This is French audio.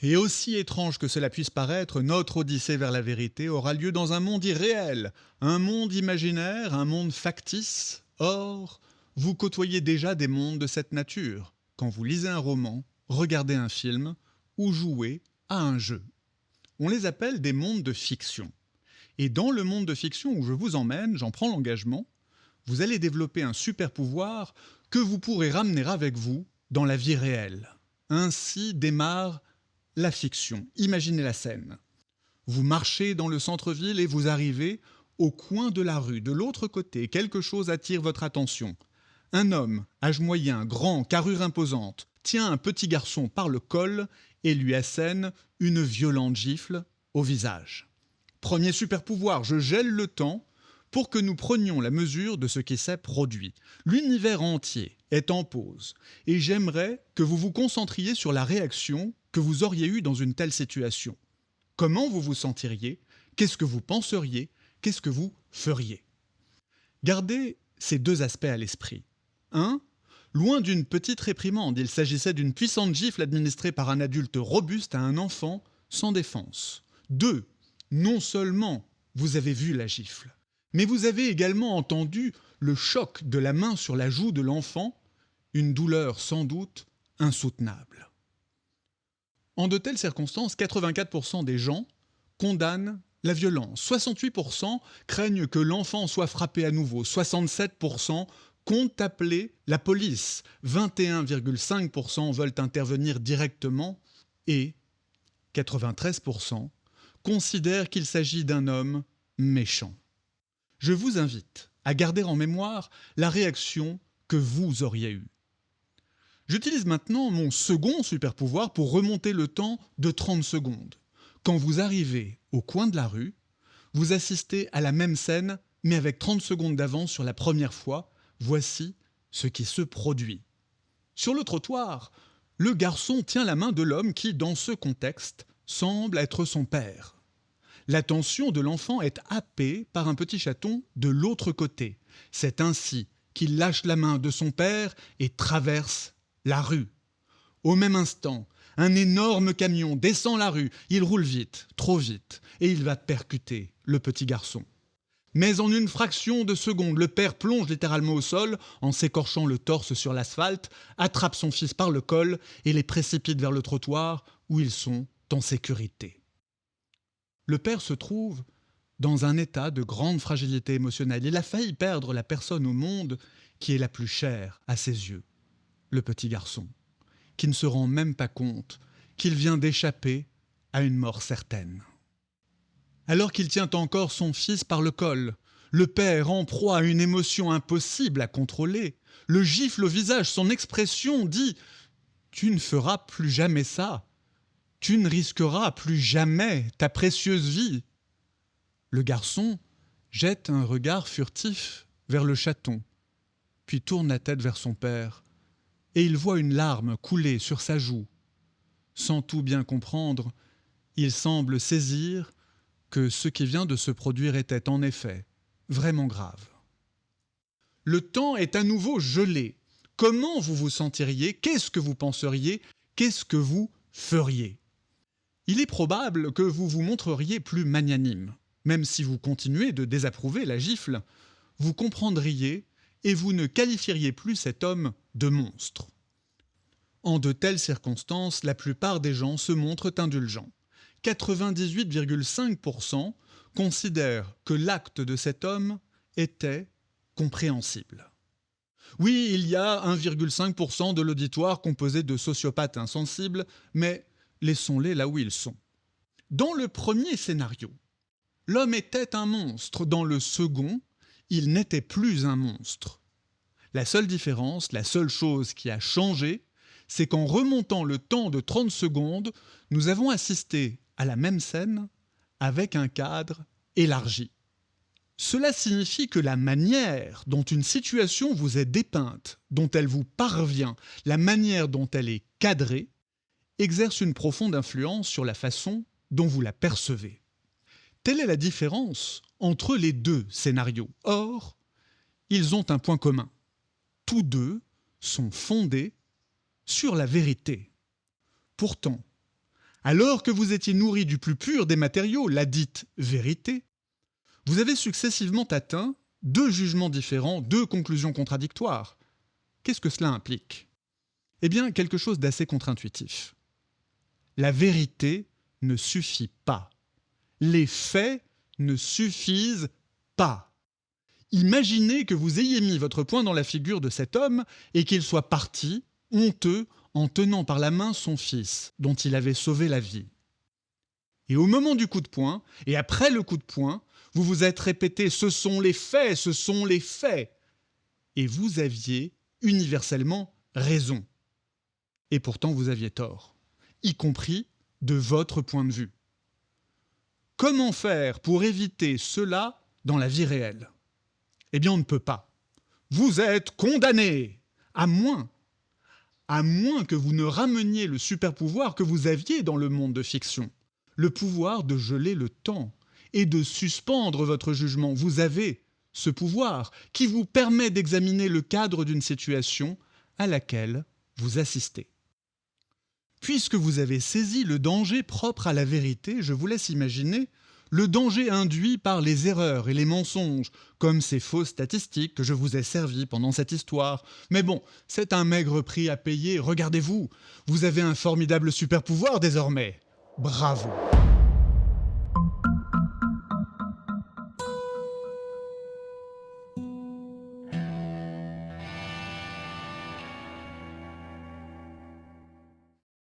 Et aussi étrange que cela puisse paraître, notre odyssée vers la vérité aura lieu dans un monde irréel, un monde imaginaire, un monde factice. Or, vous côtoyez déjà des mondes de cette nature, quand vous lisez un roman, regardez un film ou jouez à un jeu. On les appelle des mondes de fiction. Et dans le monde de fiction où je vous emmène, j'en prends l'engagement, vous allez développer un super pouvoir que vous pourrez ramener avec vous dans la vie réelle. Ainsi démarre la fiction. Imaginez la scène. Vous marchez dans le centre-ville et vous arrivez au coin de la rue. De l'autre côté, quelque chose attire votre attention. Un homme, âge moyen, grand, carrure imposante, tient un petit garçon par le col et lui assène une violente gifle au visage. Premier super pouvoir, je gèle le temps pour que nous prenions la mesure de ce qui s'est produit. L'univers entier est en pause et j'aimerais que vous vous concentriez sur la réaction que vous auriez eue dans une telle situation. Comment vous vous sentiriez? Qu'est-ce que vous penseriez? Qu'est-ce que vous feriez? Gardez ces deux aspects à l'esprit. 1. Loin d'une petite réprimande, il s'agissait d'une puissante gifle administrée par un adulte robuste à un enfant sans défense. 2. Non seulement vous avez vu la gifle, mais vous avez également entendu le choc de la main sur la joue de l'enfant, une douleur sans doute insoutenable. En de telles circonstances, 84% des gens condamnent la violence, 68% craignent que l'enfant soit frappé à nouveau, 67% comptent appeler la police, 21,5% veulent intervenir directement et 93% considèrent qu'il s'agit d'un homme méchant. Je vous invite à garder en mémoire la réaction que vous auriez eue. J'utilise maintenant mon second super pouvoir pour remonter le temps de 30 secondes. Quand vous arrivez au coin de la rue, vous assistez à la même scène, mais avec 30 secondes d'avance sur la première fois. Voici ce qui se produit. Sur le trottoir, le garçon tient la main de l'homme qui, dans ce contexte, semble être son père. L'attention de l'enfant est happée par un petit chaton de l'autre côté. C'est ainsi qu'il lâche la main de son père et traverse la rue. Au même instant, un énorme camion descend la rue, il roule vite, trop vite, et il va percuter le petit garçon. Mais en une fraction de seconde, le père plonge littéralement au sol en s'écorchant le torse sur l'asphalte, attrape son fils par le col et les précipite vers le trottoir où ils sont en sécurité. Le père se trouve dans un état de grande fragilité émotionnelle. Il a failli perdre la personne au monde qui est la plus chère à ses yeux, le petit garçon, qui ne se rend même pas compte qu'il vient d'échapper à une mort certaine. Alors qu'il tient encore son fils par le col, le père, en proie à une émotion impossible à contrôler, le gifle au visage, son expression dit « Tu ne feras plus jamais ça. Tu ne risqueras plus jamais ta précieuse vie. » Le garçon jette un regard furtif vers le chaton, puis tourne la tête vers son père, et il voit une larme couler sur sa joue. Sans tout bien comprendre, il semble saisir que ce qui vient de se produire était en effet vraiment grave. Le temps est à nouveau gelé. Comment vous vous sentiriez? Qu'est-ce que vous penseriez? Qu'est-ce que vous feriez? Il est probable que vous vous montreriez plus magnanime. Même si vous continuez de désapprouver la gifle, vous comprendriez et vous ne qualifieriez plus cet homme de monstre. En de telles circonstances, la plupart des gens se montrent indulgents. 98,5% considèrent que l'acte de cet homme était compréhensible. Oui, il y a 1,5% de l'auditoire composé de sociopathes insensibles, mais laissons-les là où ils sont. Dans le premier scénario, l'homme était un monstre. Dans le second, il n'était plus un monstre. La seule différence, la seule chose qui a changé, c'est qu'en remontant le temps de 30 secondes, nous avons assisté à la même scène avec un cadre élargi. Cela signifie que la manière dont une situation vous est dépeinte, dont elle vous parvient, la manière dont elle est cadrée, exerce une profonde influence sur la façon dont vous la percevez. Telle est la différence entre les deux scénarios. Or, ils ont un point commun. Tous deux sont fondés sur la vérité. Pourtant, Alors que vous étiez nourri du plus pur des matériaux, la dite vérité, vous avez successivement atteint deux jugements différents, deux conclusions contradictoires. Qu'est-ce que cela implique? Eh bien, quelque chose d'assez contre-intuitif. La vérité ne suffit pas. Les faits ne suffisent pas. Imaginez que vous ayez mis votre poing dans la figure de cet homme et qu'il soit parti, honteux, en tenant par la main son fils, dont il avait sauvé la vie. Et au moment du coup de poing, et après le coup de poing, vous vous êtes répété « ce sont les faits, ce sont les faits ». Et vous aviez universellement raison. Et pourtant vous aviez tort, y compris de votre point de vue. Comment faire pour éviter cela dans la vie réelle? Eh bien on ne peut pas. Vous êtes condamné, à moins que vous ne rameniez le super-pouvoir que vous aviez dans le monde de fiction, le pouvoir de geler le temps et de suspendre votre jugement. Vous avez ce pouvoir qui vous permet d'examiner le cadre d'une situation à laquelle vous assistez. Puisque vous avez saisi le danger propre à la vérité, je vous laisse imaginer le danger induit par les erreurs et les mensonges, comme ces fausses statistiques que je vous ai servies pendant cette histoire. Mais bon, c'est un maigre prix à payer, regardez-vous, vous avez un formidable super-pouvoir désormais. Bravo!